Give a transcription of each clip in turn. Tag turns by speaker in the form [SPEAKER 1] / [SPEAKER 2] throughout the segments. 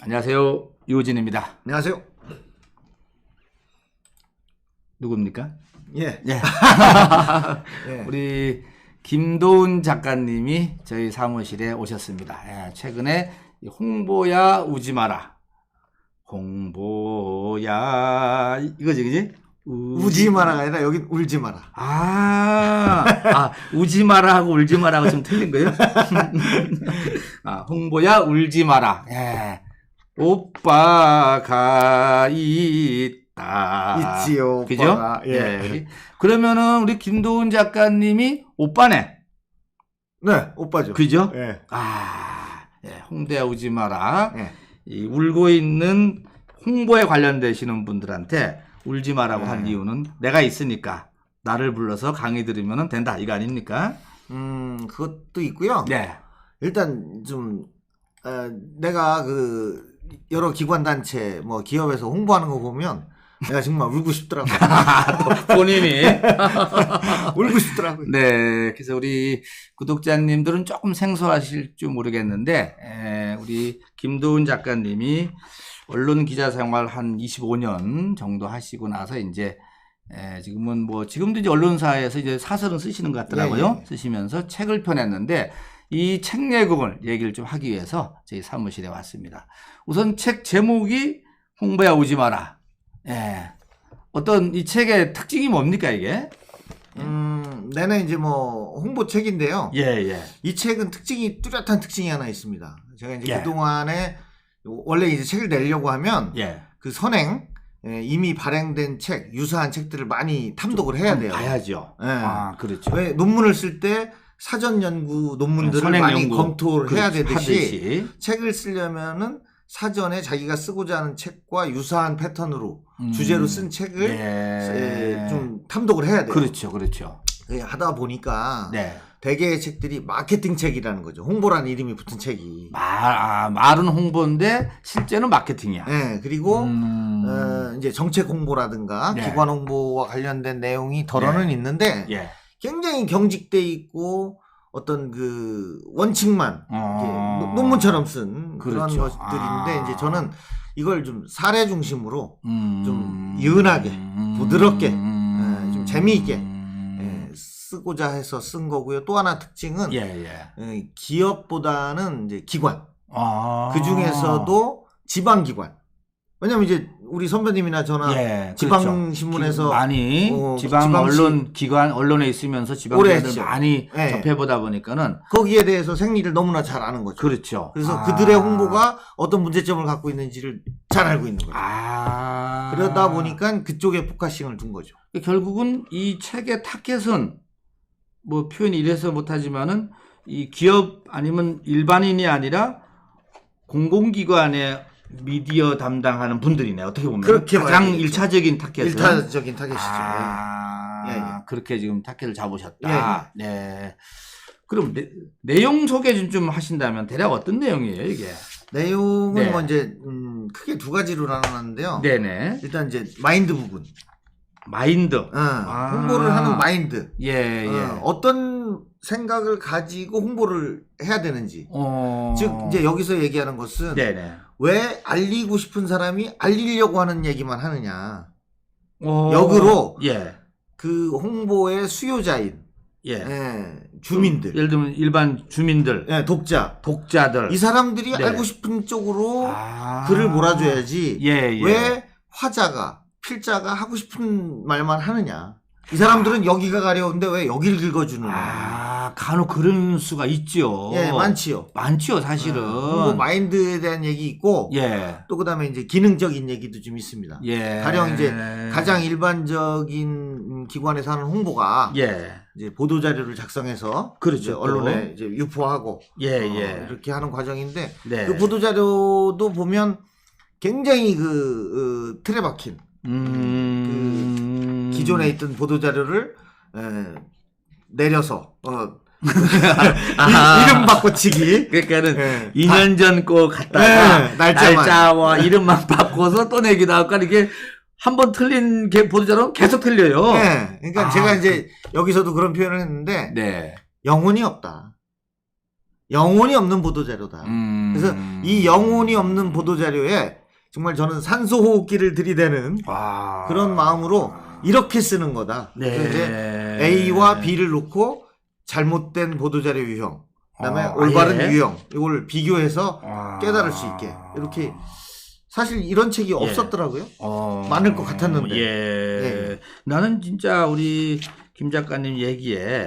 [SPEAKER 1] 안녕하세요. 유호진입니다.
[SPEAKER 2] 안녕하세요.
[SPEAKER 1] 누굽니까?
[SPEAKER 2] 예.
[SPEAKER 1] 예.
[SPEAKER 2] 예.
[SPEAKER 1] 우리 김도훈 작가님이 저희 사무실에 오셨습니다. 예, 최근에 홍보야 우지 마라. 홍보야 이거지, 그지?
[SPEAKER 2] 우지 마라가 아니라 여긴 울지 마라.
[SPEAKER 1] 우지 마라 하고 울지 마라 하고 좀 틀린 거예요? 홍보야 울지 마라. 예. 오빠가 있다.
[SPEAKER 2] 있지요,
[SPEAKER 1] 그죠?
[SPEAKER 2] 오빠가. 예.
[SPEAKER 1] 예. 그러면은 우리 김도훈 작가님이 오빠네.
[SPEAKER 2] 네, 오빠죠.
[SPEAKER 1] 그죠?
[SPEAKER 2] 예.
[SPEAKER 1] 예. 홍보야 울지 마라.
[SPEAKER 2] 예.
[SPEAKER 1] 이 울고 있는 홍보에 관련되시는 분들한테 울지 마라고 한 이유는 내가 있으니까 나를 불러서 강의 들으면 된다. 이거 아닙니까?
[SPEAKER 2] 그것도 있고요.
[SPEAKER 1] 네.
[SPEAKER 2] 일단 좀 내가 여러 기관 단체 뭐 기업에서 홍보하는 거 보면 내가 정말 울고 싶더라고요.
[SPEAKER 1] 본인이.
[SPEAKER 2] 울고 싶더라고요.
[SPEAKER 1] 네. 그래서 우리 구독자님들은 조금 생소하실 줄 모르겠는데, 우리 김도훈 작가님이 언론 기자 생활 한 25년 정도 하시고 나서 이제, 지금은 지금도 이제 언론사에서 이제 사설은 쓰시는 것 같더라고요.
[SPEAKER 2] 예.
[SPEAKER 1] 쓰시면서 책을 펴냈는데, 이 책 내용을 얘기를 좀 하기 위해서 저희 사무실에 왔습니다. 우선 책 제목이 홍보야 오지 마라. 예. 어떤 이 책의 특징이 뭡니까, 이게?
[SPEAKER 2] 내는 이제 홍보책인데요.
[SPEAKER 1] 예, 예.
[SPEAKER 2] 이 책은 뚜렷한 특징이 하나 있습니다. 제가 이제
[SPEAKER 1] 예.
[SPEAKER 2] 그동안에 원래 이제 책을 내려고 하면
[SPEAKER 1] 예.
[SPEAKER 2] 그 선행 이미 발행된 책, 유사한 책들을 많이 탐독을 해야 돼요.
[SPEAKER 1] 봐야죠.
[SPEAKER 2] 예.
[SPEAKER 1] 그렇죠.
[SPEAKER 2] 왜 논문을 쓸 때 사전 연구 논문들을
[SPEAKER 1] 선행
[SPEAKER 2] 많이
[SPEAKER 1] 연구.
[SPEAKER 2] 검토를 해야 되듯이
[SPEAKER 1] 하듯이.
[SPEAKER 2] 책을 쓰려면은 사전에 자기가 쓰고자 하는 책과 유사한 패턴으로 주제로 쓴 책을
[SPEAKER 1] 예.
[SPEAKER 2] 좀 탐독을 해야 돼요.
[SPEAKER 1] 그렇죠, 그렇죠.
[SPEAKER 2] 하다 보니까
[SPEAKER 1] 네.
[SPEAKER 2] 대개의 책들이 마케팅 책이라는 거죠. 홍보라는 이름이 붙은 책이.
[SPEAKER 1] 말은 홍보인데 실제는 마케팅이야.
[SPEAKER 2] 네, 그리고 이제 정책 홍보라든가
[SPEAKER 1] 네.
[SPEAKER 2] 기관 홍보와 관련된 내용이 덜어는 있는데
[SPEAKER 1] 예.
[SPEAKER 2] 굉장히 경직돼 있고 어떤 그 원칙만 이렇게 논문처럼 쓴 그런
[SPEAKER 1] 그렇죠.
[SPEAKER 2] 것들인데 이제 저는 이걸 좀 사례 중심으로 좀 유연하게 부드럽게 좀 재미있게 쓰고자 해서 쓴 거고요. 또 하나 특징은 기업보다는 이제 기관 그 중에서도 지방기관. 왜냐면 이제 우리 선배님이나 저나 지방신문에서
[SPEAKER 1] 그렇죠. 많이 지방
[SPEAKER 2] 지방시
[SPEAKER 1] 언론 기관 언론에 있으면서 지방기관들 많이 접해보다 보니까는
[SPEAKER 2] 거기에 대해서 생리를 너무나 잘 아는 거죠.
[SPEAKER 1] 그렇죠.
[SPEAKER 2] 그래서 그들의 홍보가 어떤 문제점을 갖고 있는지를 잘 알고 있는 거죠. 그러다 보니까 그쪽에 포커싱을 둔 거죠.
[SPEAKER 1] 결국은 이 책의 타겟은 표현이 이래서 못하지만은 이 기업 아니면 일반인이 아니라 공공기관의 미디어 담당하는 분들이네. 어떻게 보면
[SPEAKER 2] 그렇게
[SPEAKER 1] 가장 일차적인 타겟은.
[SPEAKER 2] 일차적인 타겟이죠.
[SPEAKER 1] 그렇게 지금 타겟을 잡으셨다. 네. 그럼 내용 소개 좀 하신다면 대략 어떤 내용이에요, 이게?
[SPEAKER 2] 내용은 이제 크게 두 가지로 나눠놨는데요.
[SPEAKER 1] 네네.
[SPEAKER 2] 일단 이제 마인드 부분.
[SPEAKER 1] 마인드.
[SPEAKER 2] 홍보를 하는 마인드. 어떤 생각을 가지고 홍보를 해야 되는지. 즉 이제 여기서 얘기하는 것은 왜 알리고 싶은 사람이 알리려고 하는 얘기만 하느냐. 역으로 그 홍보의 수요자인 주민들.
[SPEAKER 1] 예를 들면 일반 주민들. 독자들.
[SPEAKER 2] 이 사람들이 알고 싶은 쪽으로 글을 몰아줘야지. 왜 화자가 필자가 하고 싶은 말만 하느냐. 이 사람들은 여기가 가려운데 왜 여기를 긁어주느냐.
[SPEAKER 1] 간혹 그런 수가 있죠.
[SPEAKER 2] 많지요.
[SPEAKER 1] 많지요, 사실은.
[SPEAKER 2] 홍보 마인드에 대한 얘기 있고, 또 그 다음에 이제 기능적인 얘기도 좀 있습니다. 가령 이제 가장 일반적인 기관에서 하는 홍보가, 이제 보도자료를 작성해서,
[SPEAKER 1] 그렇죠.
[SPEAKER 2] 언론에 이제 유포하고, 이렇게 하는 과정인데, 그 보도자료도 보면 굉장히 틀에 박힌, 기존에 있던 보도자료를 내려서 이름 바꿔치기.
[SPEAKER 1] 그러니까는 2년 전 거 갖다가 날짜와 이름만 바꿔서 또 내기도 하고 이게 한 번 틀린 보도자료는 계속 틀려요.
[SPEAKER 2] 그러니까 제가 이제 여기서도 그런 표현을 했는데 영혼이 없다. 영혼이 없는 보도자료다. 그래서 이 영혼이 없는 보도자료에 정말 저는 산소호흡기를 들이대는 그런 마음으로 이렇게 쓰는 거다.
[SPEAKER 1] 네.
[SPEAKER 2] 그래서 이제 A와 B를 놓고 잘못된 보도자료 유형, 그다음에 올바른 유형, 이걸 비교해서 깨달을 수 있게 이렇게. 사실 이런 책이 없었더라고요. 많을 것 같았는데.
[SPEAKER 1] 예. 나는 진짜 우리 김 작가님 얘기에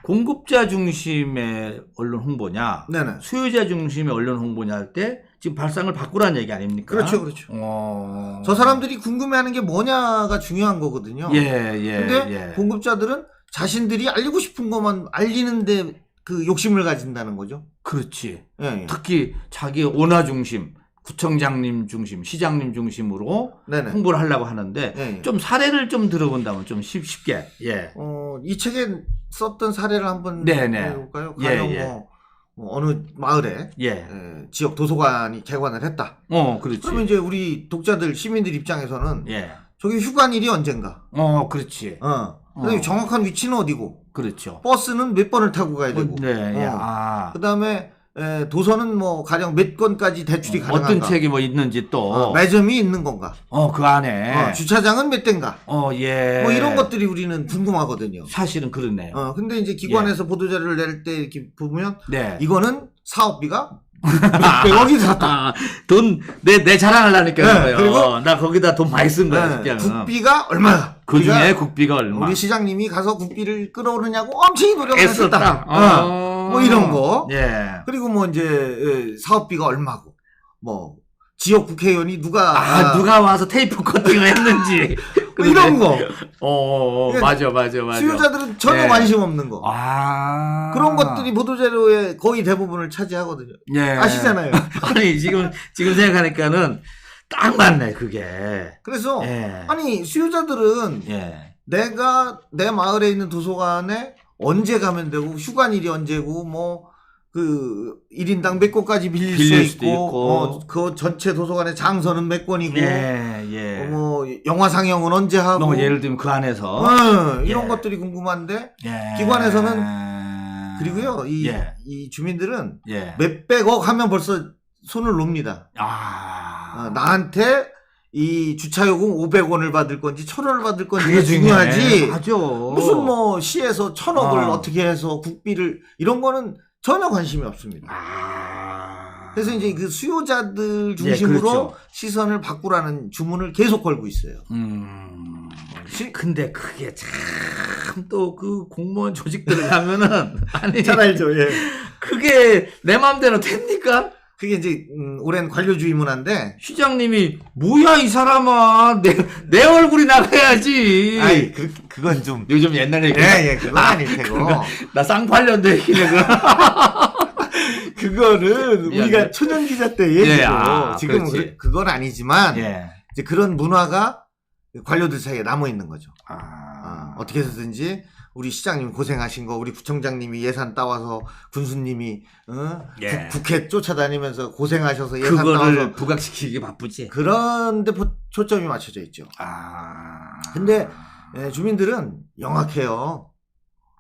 [SPEAKER 1] 공급자 중심의 언론 홍보냐,
[SPEAKER 2] 네네.
[SPEAKER 1] 수요자 중심의 언론 홍보냐 할 때 지금 발상을 바꾸라는 얘기 아닙니까?
[SPEAKER 2] 그렇죠. 저 사람들이 궁금해하는 게 뭐냐가 중요한 거거든요. 근데 공급자들은 자신들이 알리고 싶은 것만 알리는데 그 욕심을 가진다는 거죠.
[SPEAKER 1] 그렇지. 특히 자기 오나 중심, 구청장님 중심, 시장님 중심으로 홍보를 하려고 하는데 좀 사례를 좀 들어본다면 좀 쉽게.
[SPEAKER 2] 이 책에 썼던 사례를 한번 해볼까요? 가령 어느 마을에 지역 도서관이 개관을 했다.
[SPEAKER 1] 그렇지.
[SPEAKER 2] 그러면 이제 우리 독자들, 시민들 입장에서는 저기 휴관일이 언젠가.
[SPEAKER 1] 그렇지.
[SPEAKER 2] 그다음에 정확한 위치는 어디고.
[SPEAKER 1] 그렇죠.
[SPEAKER 2] 버스는 몇 번을 타고 가야 되고. 그다음에 도서는 뭐 가령 몇 권까지 대출이 가능한가.
[SPEAKER 1] 어떤 책이 뭐 있는지 또.
[SPEAKER 2] 매점이 있는 건가.
[SPEAKER 1] 그 안에.
[SPEAKER 2] 주차장은 몇 대인가.
[SPEAKER 1] 뭐
[SPEAKER 2] 이런 것들이 우리는 궁금하거든요.
[SPEAKER 1] 사실은 그렇네요.
[SPEAKER 2] 근데 이제 기관에서 보도자료를 낼 때 이렇게 보면 이거는 사업비가 100억이 들었다.
[SPEAKER 1] 돈, 내 자랑하려니까.
[SPEAKER 2] 그리고
[SPEAKER 1] 나 거기다 돈 많이 쓴 거야.
[SPEAKER 2] 국비가 얼마야.
[SPEAKER 1] 그 중에 국비가 얼마.
[SPEAKER 2] 우리 시장님이 가서 국비를 끌어오느냐고 엄청 노력을 했었다. 뭐 이런 거. 그리고 뭐 이제 사업비가 얼마고. 뭐 지역 국회의원이 누가
[SPEAKER 1] 와서 테이프 커팅을 했는지.
[SPEAKER 2] 뭐 이런 거.
[SPEAKER 1] 맞아.
[SPEAKER 2] 수요자들은 전혀 관심 없는 거. 그런 것들이 보도자료의 거의 대부분을 차지하거든요. 아시잖아요.
[SPEAKER 1] 아니, 지금 생각하니까는 딱 맞네, 그게.
[SPEAKER 2] 그래서, 아니, 수요자들은 내가 내 마을에 있는 도서관에 언제 가면 되고, 휴관일이 언제고, 뭐, 그 1인당 몇 권까지 빌릴 수 있고, 그 전체 도서관의 장서는 몇 권이고, 뭐 영화 상영은 언제 하고,
[SPEAKER 1] 뭐 예를 들면 그 안에서
[SPEAKER 2] 이런 것들이 궁금한데 기관에서는 그리고요 이 주민들은 몇백억 하면 벌써 손을 놉니다. 나한테 이 주차요금 500원을 받을 건지 1000원을 받을 건지가 중요하지. 무슨 뭐 시에서 1000억을 어떻게 해서 국비를 이런 거는 전혀 관심이 없습니다. 그래서 이제 그 수요자들 중심으로 시선을 바꾸라는 주문을 계속 걸고 있어요.
[SPEAKER 1] 근데 그게 참 또 그 공무원 조직들을 가면은 아니
[SPEAKER 2] 잘 알죠.
[SPEAKER 1] 그게 내 마음대로 됩니까?
[SPEAKER 2] 그게 이제 오랜 관료주의 문화인데
[SPEAKER 1] 시장님이 뭐야 이 사람아 내 얼굴이 나가야지.
[SPEAKER 2] 아이 그건 좀
[SPEAKER 1] 요즘 옛날 얘기.
[SPEAKER 2] 그건 아닐 테고.
[SPEAKER 1] 나 쌍팔년도 얘기네
[SPEAKER 2] 그거는 우리가 초년 기자 때 얘기고 지금은 그건 아니지만 이제 그런 문화가 관료들 사이에 남아 있는 거죠. 어떻게 해서든지 우리 시장님 고생하신 거, 우리 구청장님이 예산 따와서 군수님이 국회 쫓아다니면서 고생하셔서 예산
[SPEAKER 1] 그거를
[SPEAKER 2] 따와서
[SPEAKER 1] 부각시키기 바쁘지.
[SPEAKER 2] 그런데 초점이 맞춰져 있죠. 근데 주민들은 영악해요.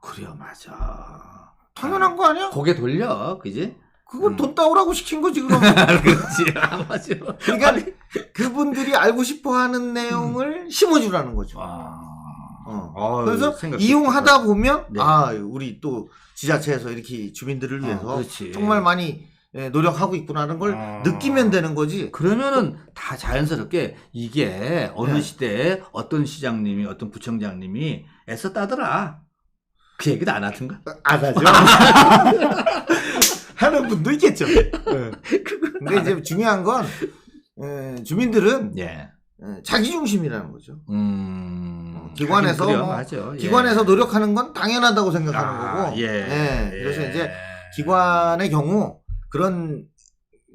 [SPEAKER 1] 그래요, 맞아.
[SPEAKER 2] 당연한 거 아니야?
[SPEAKER 1] 고개 돌려, 그지?
[SPEAKER 2] 그건 돈 따오라고 시킨 거지, 그럼.
[SPEAKER 1] 그렇지, 맞아.
[SPEAKER 2] 그러니까 그분들이 알고 싶어하는 내용을 심어주라는 거죠. 그래서 이용하다 보면 우리 또 지자체에서 이렇게 주민들을 위해서 정말 많이 노력하고 있구나라는 걸 느끼면 되는 거지.
[SPEAKER 1] 그러면은 다 자연스럽게 이게 어느 시대에 어떤 시장님이 어떤 구청장님이 애썼다더라. 그 얘기도 안 하던가?
[SPEAKER 2] 안 하죠. 하는 분도 있겠죠. 근데 이제 중요한 건 주민들은 자기 중심이라는 거죠. 기관에서 기관에서 노력하는 건 당연하다고 생각하는 거고. 그래서 이제 기관의 경우 그런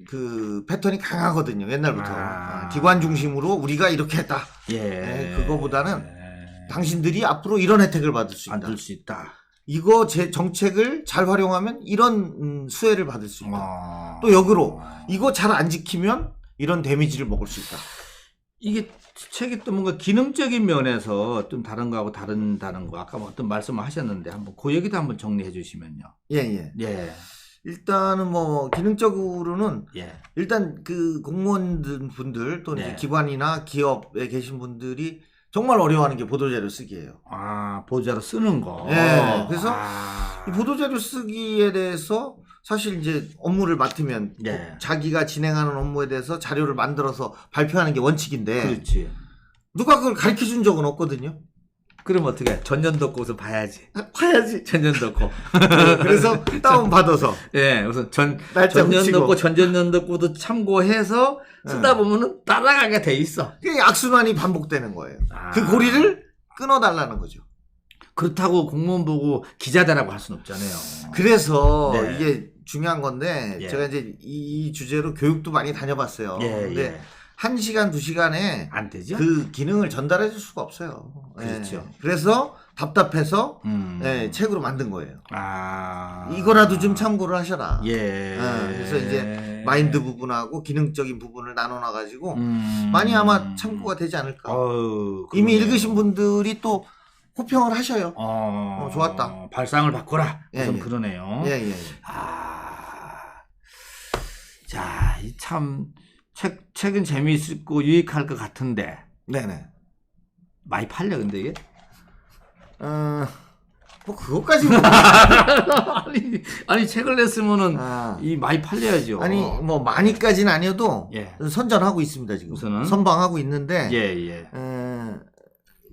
[SPEAKER 2] 그 패턴이 강하거든요. 옛날부터 기관 중심으로 우리가 이렇게 했다. 그거보다는 당신들이 앞으로 이런 혜택을 받을 수 있다. 이거 제 정책을 잘 활용하면 이런 수혜를 받을 수 있다. 또 역으로 이거 잘 안 지키면 이런 데미지를 먹을 수 있다.
[SPEAKER 1] 이게 책이 또 뭔가 기능적인 면에서 좀 다른 거하고 다른 거 아까 뭐 어떤 말씀을 하셨는데 한번 그 얘기도 한번 정리해 주시면요.
[SPEAKER 2] 일단은 뭐 기능적으로는
[SPEAKER 1] 예.
[SPEAKER 2] 일단 그 공무원분들 또는
[SPEAKER 1] 네.
[SPEAKER 2] 이제 기관이나 기업에 계신 분들이 정말 어려워하는 게 보도자료 쓰기예요.
[SPEAKER 1] 아, 보도자료 쓰는 거.
[SPEAKER 2] 네. 그래서 이 보도자료 쓰기에 대해서 사실 이제 업무를 맡으면
[SPEAKER 1] 네.
[SPEAKER 2] 자기가 진행하는 업무에 대해서 자료를 만들어서 발표하는 게 원칙인데
[SPEAKER 1] 그렇지.
[SPEAKER 2] 누가 그걸 가르쳐 준 적은 없거든요.
[SPEAKER 1] 그럼 어떻게? 전년도 거서 봐야지.
[SPEAKER 2] 봐야지.
[SPEAKER 1] 전년도 거.
[SPEAKER 2] 그래서 다운 받아서.
[SPEAKER 1] 예, 우선
[SPEAKER 2] 날짜
[SPEAKER 1] 전년도
[SPEAKER 2] 붙이고.
[SPEAKER 1] 거, 전전년도 거도 참고해서 쓰다 보면은 따라가게 돼 있어.
[SPEAKER 2] 그게 악순환이 반복되는 거예요.
[SPEAKER 1] 아.
[SPEAKER 2] 그 고리를 끊어달라는 거죠.
[SPEAKER 1] 그렇다고 공무원 보고 기자 되라고 할 수는 없잖아요.
[SPEAKER 2] 그래서
[SPEAKER 1] 네.
[SPEAKER 2] 이게 중요한 건데
[SPEAKER 1] 예.
[SPEAKER 2] 제가 이제 이 주제로 교육도 많이 다녀봤어요.
[SPEAKER 1] 예,
[SPEAKER 2] 근데
[SPEAKER 1] 예.
[SPEAKER 2] 1시간, 2시간에
[SPEAKER 1] 안 되죠?
[SPEAKER 2] 그 기능을 전달해 줄 수가 없어요.
[SPEAKER 1] 그렇죠.
[SPEAKER 2] 예. 그래서 답답해서 예, 책으로 만든 거예요.
[SPEAKER 1] 아.
[SPEAKER 2] 이거라도 좀 참고를 하셔라.
[SPEAKER 1] 예.
[SPEAKER 2] 그래서 이제 마인드 부분하고 기능적인 부분을 나눠놔 가지고 많이 아마 참고가 되지 않을까. 이미 읽으신 분들이 또 호평을 하셔요. 좋았다.
[SPEAKER 1] 발상을 바꿔라.
[SPEAKER 2] 예,
[SPEAKER 1] 좀
[SPEAKER 2] 예.
[SPEAKER 1] 그러네요.
[SPEAKER 2] 예, 예.
[SPEAKER 1] 자, 이 참 책은 재미있고 유익할 것 같은데
[SPEAKER 2] 네네.
[SPEAKER 1] 많이 팔려 근데 이게?
[SPEAKER 2] 뭐 그것까지 뭐.
[SPEAKER 1] 아니 책을 냈으면은 이 많이 팔려야죠.
[SPEAKER 2] 아니 뭐 많이까지는 아니어도
[SPEAKER 1] 예.
[SPEAKER 2] 선전하고 있습니다 지금.
[SPEAKER 1] 우선은
[SPEAKER 2] 선방하고 있는데
[SPEAKER 1] 예.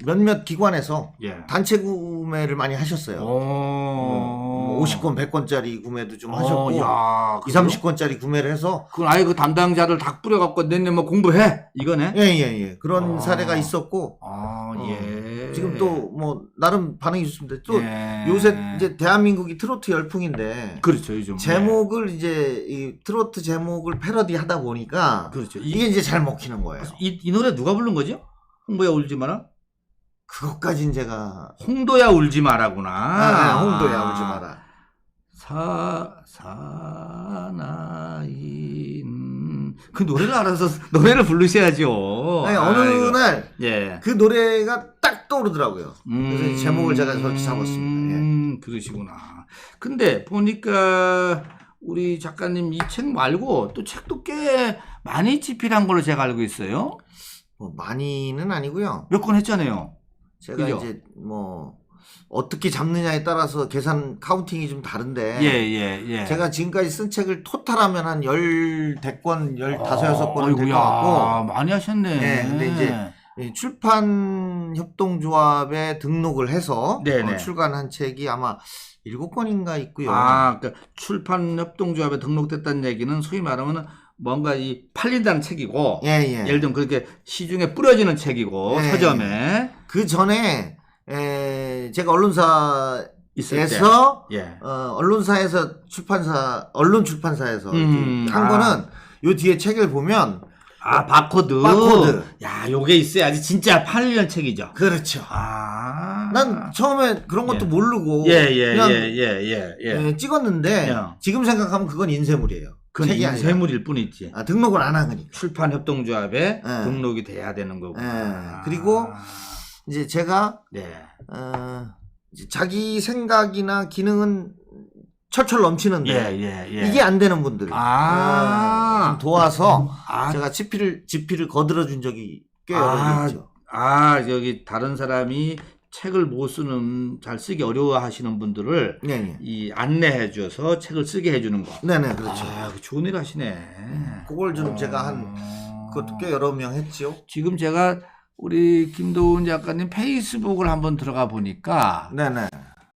[SPEAKER 2] 몇몇 기관에서
[SPEAKER 1] 예.
[SPEAKER 2] 단체 구매를 많이 하셨어요. 뭐 50권, 100권짜리 구매도 좀 하셨고
[SPEAKER 1] 야,
[SPEAKER 2] 2, 30권짜리 구매를 해서
[SPEAKER 1] 그건 아예 그 담당자를 다 뿌려갖고 내내 뭐 공부해 이거네.
[SPEAKER 2] 예. 그런 사례가 있었고
[SPEAKER 1] 예.
[SPEAKER 2] 지금 또 뭐 나름 반응이 좋습니다. 또
[SPEAKER 1] 예.
[SPEAKER 2] 요새 이제 대한민국이 트로트 열풍인데
[SPEAKER 1] 그렇죠 요즘
[SPEAKER 2] 제목을 이제 이 트로트 제목을 패러디 하다 보니까
[SPEAKER 1] 그렇죠.
[SPEAKER 2] 이게 이제 잘 먹히는 거예요.
[SPEAKER 1] 이 노래 누가 부른 거죠? 홍도야 울지 마라.
[SPEAKER 2] 그것까진 제가
[SPEAKER 1] 홍도야 울지 마라구나.
[SPEAKER 2] 홍도야 울지 마라.
[SPEAKER 1] 사나인 그 노래를 알아서 노래를 부르셔야죠.
[SPEAKER 2] 네, 어느 날 그
[SPEAKER 1] 예.
[SPEAKER 2] 노래가 딱 떠오르더라고요. 그래서 제목을 제가 그렇게 잡았습니다. 예.
[SPEAKER 1] 그러시구나. 근데 보니까 우리 작가님 이 책 말고 또 책도 꽤 많이 집필한 걸로 제가 알고 있어요.
[SPEAKER 2] 뭐 많이는 아니고요.
[SPEAKER 1] 몇 권 했잖아요.
[SPEAKER 2] 제가
[SPEAKER 1] 그죠?
[SPEAKER 2] 이제 뭐 어떻게 잡느냐에 따라서 계산 카운팅이 좀 다른데
[SPEAKER 1] 예.
[SPEAKER 2] 제가 지금까지 쓴 책을 토탈하면 한 10대권, 15권은 될 것 같고
[SPEAKER 1] 많이 하셨네.
[SPEAKER 2] 네, 근데 이제 출판 협동조합에 등록을 해서 출간한 책이 아마 7권인가 있고요.
[SPEAKER 1] 그러니까 출판 협동조합에 등록됐다는 얘기는 소위 말하면 뭔가 이 팔린다는 책이고 예를 들면 그렇게 시중에 뿌려지는 책이고 서점에
[SPEAKER 2] 그 전에 제가 언론사에서 언론사에서 언론 출판사에서 한 거는 요 뒤에 책을 보면
[SPEAKER 1] 바코드. 야, 요게 있어야지 진짜 팔리는 책이죠.
[SPEAKER 2] 그렇죠. 난 처음에 그런 것도 모르고 그냥 찍었는데 지금 생각하면 그건 인쇄물이에요.
[SPEAKER 1] 그건 인쇄물일 뿐이지.
[SPEAKER 2] 등록을 안 한 거니까.
[SPEAKER 1] 출판 협동조합에 등록이 돼야 되는 거고.
[SPEAKER 2] 그리고 이제 제가 이제 자기 생각이나 기능은 철철 넘치는데 이게 안 되는 분들 좀 도와서 제가 집필을 거들어 준 적이 꽤 여러 있죠.
[SPEAKER 1] 여기 다른 사람이 책을 못 쓰는 잘 쓰기 어려워하시는 분들을 이 안내해 줘서 책을 쓰게 해주는 거.
[SPEAKER 2] 네네 그렇죠.
[SPEAKER 1] 좋은 일 하시네.
[SPEAKER 2] 그걸 좀 제가 그것도 꽤 여러 명 했죠.
[SPEAKER 1] 지금 제가 우리 김도훈 작가님 페이스북을 한번 들어가 보니까
[SPEAKER 2] 네네.